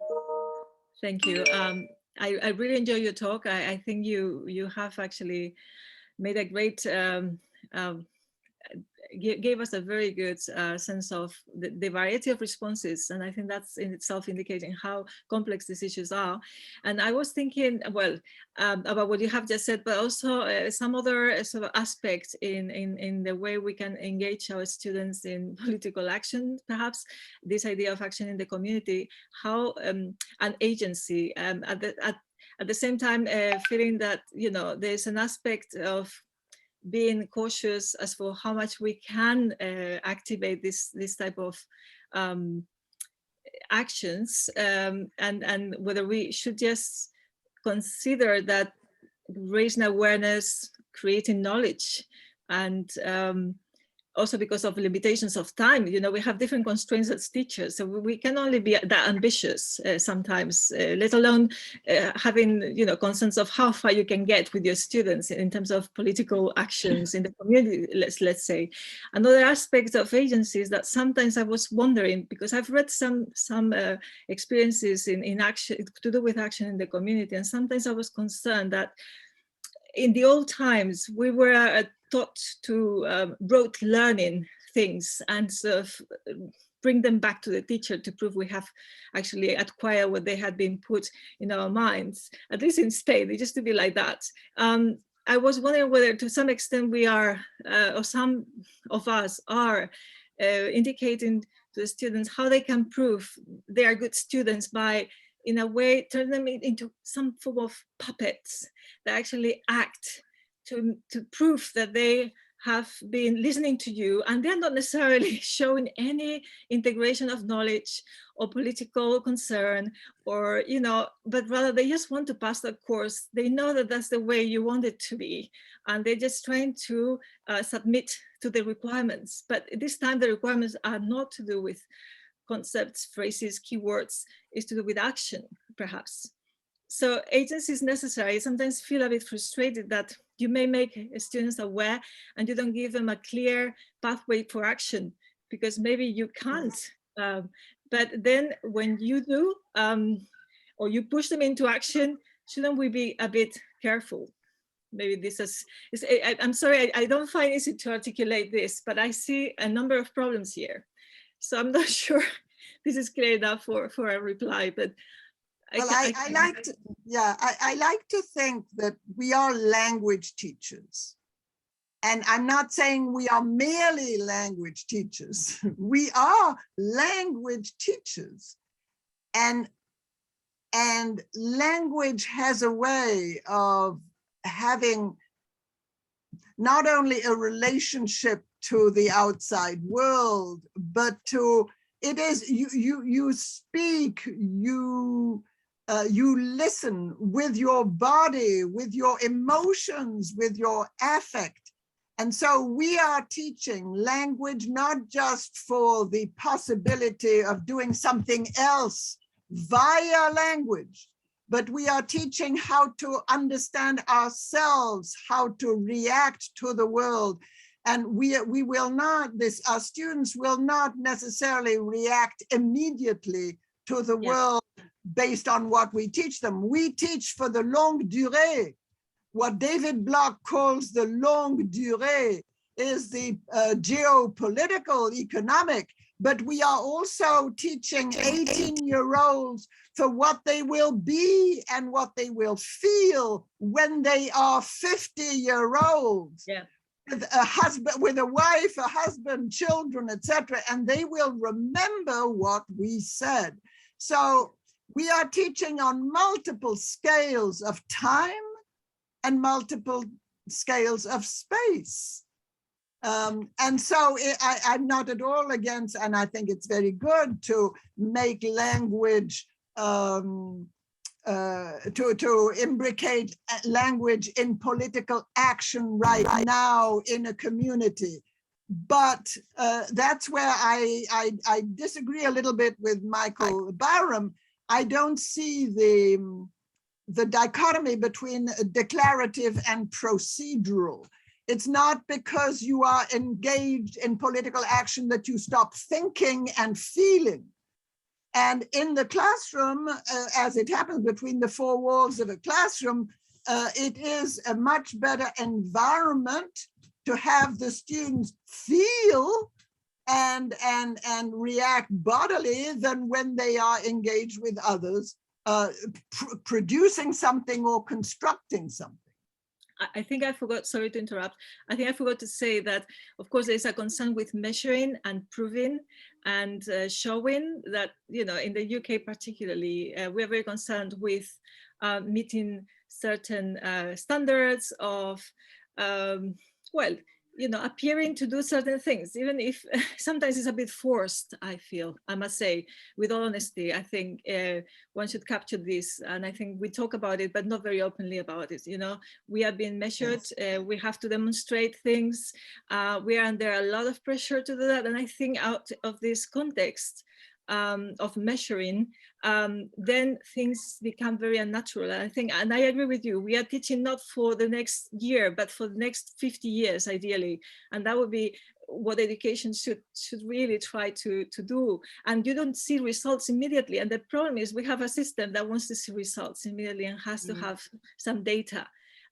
thank you. I really enjoy your talk. I think you have actually made a great, gave us a very good sense of the variety of responses. And I think that's in itself indicating how complex these issues are. And I was thinking, well, about what you have just said, but also some other sort of aspects in the way we can engage our students in political action, perhaps this idea of action in the community, how an agency, at the same time, feeling that, you know, there's an aspect of being cautious as for how much we can activate this type of actions, and whether we should just consider that raising awareness, creating knowledge, and also because of limitations of time, you know, we have different constraints as teachers, so we can only be that ambitious sometimes, let alone having, you know, concerns of how far you can get with your students in terms of political actions in the community, let's say. Another aspect of agencies that sometimes I was wondering, because I've read some experiences in action to do with action in the community, and sometimes I was concerned that in the old times, we were taught to rote learning things and sort of bring them back to the teacher to prove we have actually acquired what they had been put in our minds. At least in Spain, it used to be like that. I was wondering whether to some extent we are, or some of us are indicating to the students how they can prove they are good students by, in a way, turn them into some form of puppets that actually act to prove that they have been listening to you, and they're not necessarily showing any integration of knowledge or political concern, or, you know, but rather they just want to pass the course. They know that that's the way you want it to be, and they're just trying to submit to the requirements. But this time the requirements are not to do with concepts, phrases, keywords, is to do with action, perhaps. So agency is necessary. I sometimes feel a bit frustrated that you may make students aware and you don't give them a clear pathway for action, because maybe you can't. But then when you do, or you push them into action, shouldn't we be a bit careful? Maybe this is, I'm sorry, I don't find it easy to articulate this, but I see a number of problems here. So I'm not sure this is clear enough for a reply, but well, I like to think that we are language teachers. And I'm not saying we are merely language teachers. We are language teachers. And language has a way of having not only a relationship to the outside world, but to, it is, you speak, you listen with your body, with your emotions, with your affect. And so we are teaching language, not just for the possibility of doing something else via language, but we are teaching how to understand ourselves, how to react to the world. And we will not, our students will not necessarily react immediately to the world based on what we teach them. We teach for the longue durée. What David Block calls the longue durée is the geopolitical, economic, but we are also teaching 18-year-olds for what they will be and what they will feel when they are 50-year-olds. Yeah. With a husband, with a wife, a husband, children, etc., and they will remember what we said. So we are teaching on multiple scales of time and multiple scales of space. And so I'm not at all against, and I think it's very good to make language, to imbricate language in political action right now in a community. But that's where I disagree a little bit with Michael Barham. I don't see the dichotomy between declarative and procedural. It's not because you are engaged in political action that you stop thinking and feeling. And in the classroom, as it happens between the four walls of a classroom, it is a much better environment to have the students feel and react bodily than when they are engaged with others, producing something or constructing something. I think I forgot, sorry to interrupt. I think I forgot to say that, of course, there's a concern with measuring and proving and showing that, you know, in the UK particularly, we're very concerned with meeting certain standards of, well, you know, appearing to do certain things, even if sometimes it's a bit forced, I feel, I must say, with all honesty. I think one should capture this, and I think we talk about it, but not very openly about it. You know, we are being measured, we have to demonstrate things, we are under a lot of pressure to do that, and I think out of this context of measuring, then things become very unnatural. And I think, and I agree with you, we are teaching not for the next year, but for the next 50 years, ideally. And that would be what education should really try to do. And you don't see results immediately. And the problem is we have a system that wants to see results immediately and has to have some data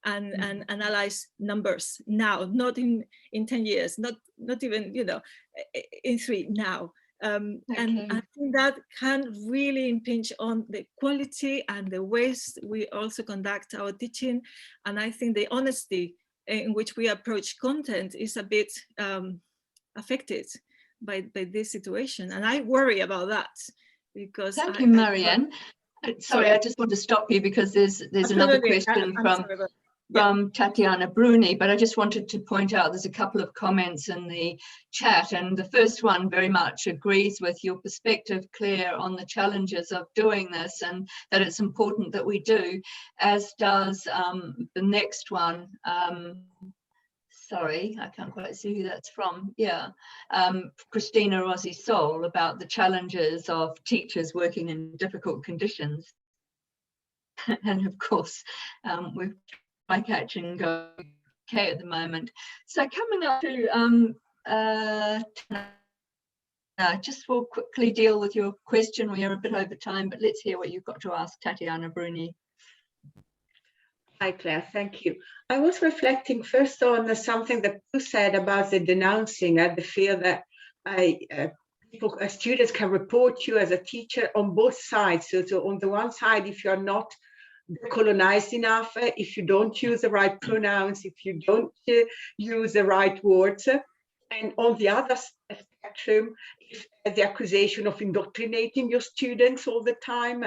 and analyze numbers now, not in 10 years, not even, you know, in 3 now. And I think that can really impinge on the quality and the ways we also conduct our teaching. And I think the honesty in which we approach content is a bit affected by this situation. And I worry about that because— Thank you, Marianne. Sorry, I just want to stop you because there's another question from Tatiana Bruni, but I just wanted to point out there's a couple of comments in the chat, and the first one very much agrees with your perspective, Claire, on the challenges of doing this and that it's important that we do, as does the next one. Sorry, I can't quite see who that's from. Yeah, Christina Rossi Sol, about the challenges of teachers working in difficult conditions. And of course, we've by catch and go okay at the moment. So coming up to just will quickly deal with your question. We are a bit over time, but let's hear what you've got to ask Tatiana Bruni. Hi, Claire, thank you. I was reflecting first on something that you said about the denouncing and the fear that students can report you as a teacher on both sides. So on the one side, if you're not colonized enough, if you don't use the right pronouns, if you don't use the right words, and on the other spectrum, if the accusation of indoctrinating your students all the time,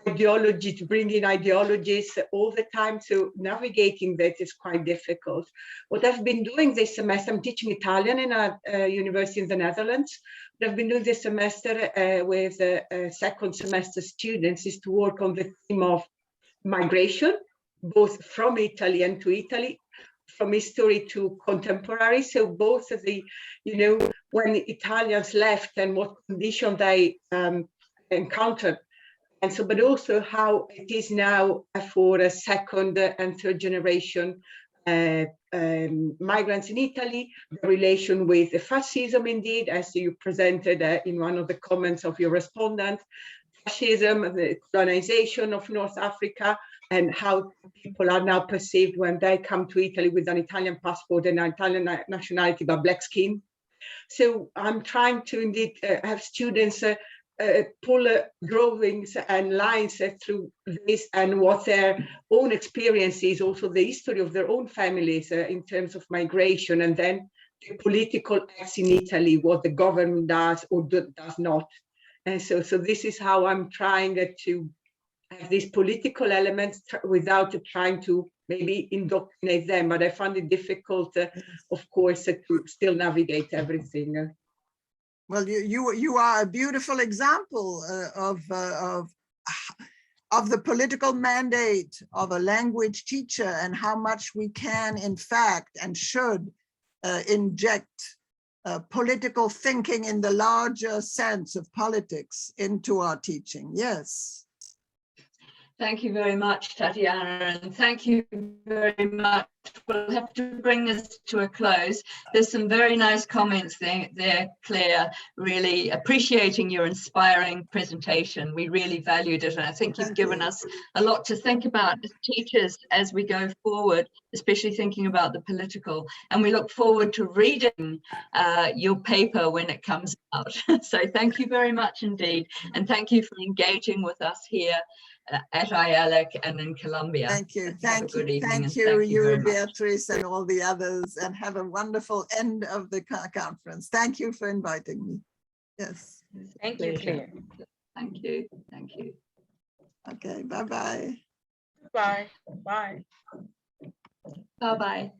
ideologies, bringing ideologies all the time, so navigating that is quite difficult. What I've been doing this semester, I'm teaching Italian in a university in the Netherlands. What I've been doing this semester with second semester students is to work on the theme of migration, both from Italy and to Italy, from history to contemporary. So both of the, you know, when the Italians left and what condition they encountered. And so, but also how it is now for a second and third generation migrants in Italy, the relation with the fascism, indeed, as you presented in one of the comments of your respondent, fascism, the colonization of North Africa, and how people are now perceived when they come to Italy with an Italian passport and an Italian nationality, but black skin. So I'm trying to indeed have students pull drawings and lines through this and what their own experience is, also the history of their own families in terms of migration, and then the political acts in Italy, what the government does or does not. And so this is how I'm trying to have these political elements without trying to maybe indoctrinate them. But I found it difficult, of course, to still navigate everything. Well, you are a beautiful example of the political mandate of a language teacher and how much we can, in fact, and should inject political thinking in the larger sense of politics into our teaching. Yes. Thank you very much, Tatiana, and thank you very much. We'll have to bring this to a close. There's some very nice comments there, Claire, really appreciating your inspiring presentation. We really valued it, and I think you've given us a lot to think about as teachers as we go forward, especially thinking about the political. And we look forward to reading your paper when it comes out. So thank you very much indeed, and thank you for engaging with us here at IALIC and in Colombia. Thank you. Thank you, You, Beatrice, and all the others, and have a wonderful end of the conference. Thank you for inviting me. Yes. Thank you, Claire. Thank you. Thank you. Okay, bye-bye. Bye. Bye. Bye-bye.